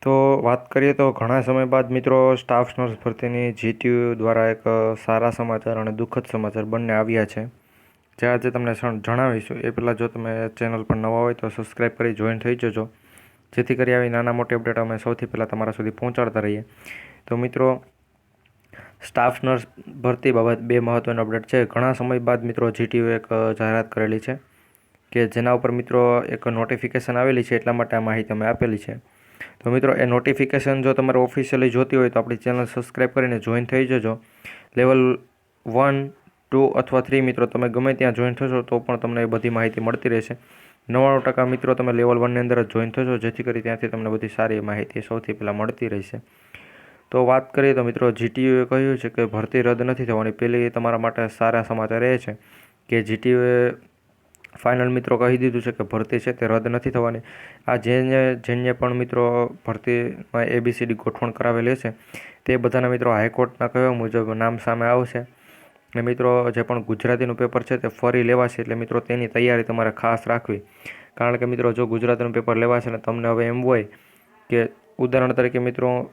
તો વાત કરીએ તો ઘણા સમય બાદ મિત્રો સ્ટાફ નર્સ ભરતીની જીટીયુ દ્વારા એક સારા સમાચાર અને દુઃખદ સમાચાર બંને આવ્યા છે, જે આજે તમને જણાવીશું. એ પહેલાં જો તમે ચેનલ પર નવા હોય તો સબસ્ક્રાઈબ કરી જોઈન થઈ જજો, જેથી કરી આવી નાના મોટી અપડેટ અમે સૌથી પહેલાં તમારા સુધી પહોંચાડતા રહીએ. તો મિત્રો, સ્ટાફ નર્સ ભરતી બાબત બે મહત્ત્વની અપડેટ છે. ઘણા સમય બાદ મિત્રો જીટીયુ એક જાહેરાત કરેલી છે કે જેના ઉપર મિત્રો એક નોટિફિકેશન આવેલી છે, એટલા માટે આ માહિતી અમે આપેલી છે. તો મિત્રો, એ નોટિફિકેશન જો તમારે ઓફિશિયલી જોતી હોય તો આપણી ચેનલ સબસ્ક્રાઈબ કરીને જોઈન થઈ જજો. લેવલ 1, 2 અથવા 3 મિત્રો તમે ગમે ત્યાં જોઈન થશો તો પણ તમને એ બધી માહિતી મળતી રહેશે. 99% મિત્રો તમે લેવલ 1ની અંદર જ જોઈન થશો, જેથી કરી ત્યાંથી તમને બધી સારી માહિતી સૌથી પહેલાં મળતી રહેશે. તો વાત કરીએ તો મિત્રો, જીટીયુએ કહ્યું છે કે ભરતી રદ નથી થવાની. પહેલી તમારા માટે સારા સમાચાર એ છે કે જીટીયુએ ફાઇનલ મિત્રો કહી દીધું છે કે ભરતી છે તે રદ નથી થવાની. આ જેને પણ મિત્રો ભરતીમાં ABCD ગોઠવણ કરાવેલી છે તે બધાના મિત્રો હાઈકોર્ટના કહેવા મુજબ નામ સામે આવશે. અને મિત્રો, જે પણ ગુજરાતીનું પેપર છે તે ફરી લેવાશે, એટલે મિત્રો તેની તૈયારી તમારે ખાસ રાખવી. કારણ કે મિત્રો, જો ગુજરાતીનું પેપર લેવાશે ને તમને હવે એમ હોય કે ઉદાહરણ તરીકે મિત્રો,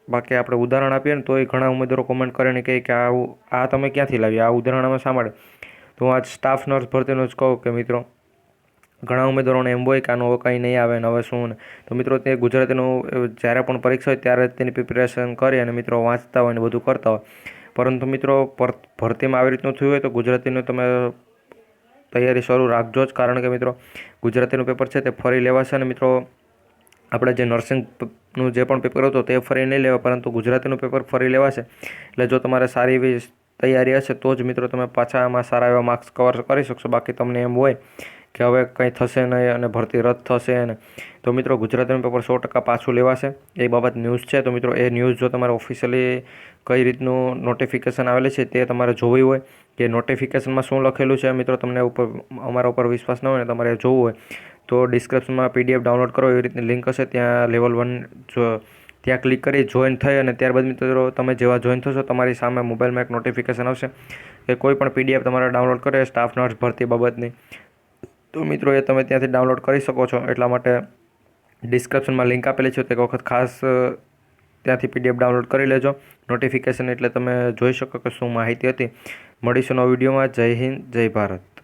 બાકી આપણે ઉદાહરણ આપીએ ને તોય ઘણા ઉમેદવારો કોમેન્ટ કરીને કહે કે આ તમે ક્યાંથી લાવી, આ ઉદાહરણ અમે શા માટે. તો હું આજ સ્ટાફ નર્સ ભરતીનું જ કહું કે મિત્રો, ઘણા ઉમેદવારોને એમ હોય કે આનું હવે કંઈ નહીં આવે ને હવે શું ને. તો મિત્રો, તે ગુજરાતીનું જ્યારે પણ પરીક્ષા હોય ત્યારે તેની પ્રિપેરેશન કરી અને મિત્રો વાંચતા હોય ને બધું કરતા હોય. પરંતુ મિત્રો, ભરતીમાં આવી રીતનું થયું હોય તો ગુજરાતીનું તમે તૈયારી શરૂ રાખજો જ. કારણ કે મિત્રો, ગુજરાતીનું પેપર છે તે ફરી લેવાશે અને મિત્રો આપણે જે નર્સિંગનું જે પણ પેપર હતું તે ફરી નહીં લેવા, પરંતુ ગુજરાતીનું પેપર ફરી લેવાશે. એટલે જો તમારે સારી એવી તૈયારી હશે તો જ મિત્રો તમે પાછા આમાં સારા એવા માર્ક્સ કવર કરી શકશો. બાકી તમને એમ હોય કે હવે કંઈ થશે નહીં અને ભરતી રદ થશે ને, તો મિત્રો ગુજરાતીનું પેપર 100% પાછું લેવાશે. એ બાબત ન્યૂઝ છે. તો મિત્રો, એ ન્યૂઝ જો તમારે ઓફિશિયલી કઈ રીતનું નોટિફિકેશન આવેલી છે તે તમારે જોવી હોય કે નોટિફિકેશનમાં શું લખેલું છે મિત્રો, તમને અમારા ઉપર વિશ્વાસ ન હોય ને તમારે જોવું હોય તો ડિસ્ક્રિપ્શનમાં PDF ડાઉનલોડ કરો એવી રીતની લિંક હશે, ત્યાં લેવલ 1 જો ત્યાં ક્લિક કરી જોઈન થઈ અને ત્યારબાદ મિત્રો તમે જેવા જોઈન થશો તમારી સામે મોબાઈલમાં એક નોટિફિકેશન આવશે કે કોઈ પણ PDF તમારે ડાઉનલોડ કરે સ્ટાફ નર્સ ભરતી બાબતની, તો મિત્રો એ તમે ત્યાંથી ડાઉનલોડ કરી શકો છો. એટલા માટે ડિસ્ક્રિપ્શનમાં લિંક આપેલી છે, તો એક વખત ખાસ ત્યાંથી PDF ડાઉનલોડ કરી લેજો નોટિફિકેશન, એટલે તમે જોઈ શકો કે શું માહિતી હતી. મળીશું નવા વિડીયોમાં. જય હિન્દ, જય ભારત.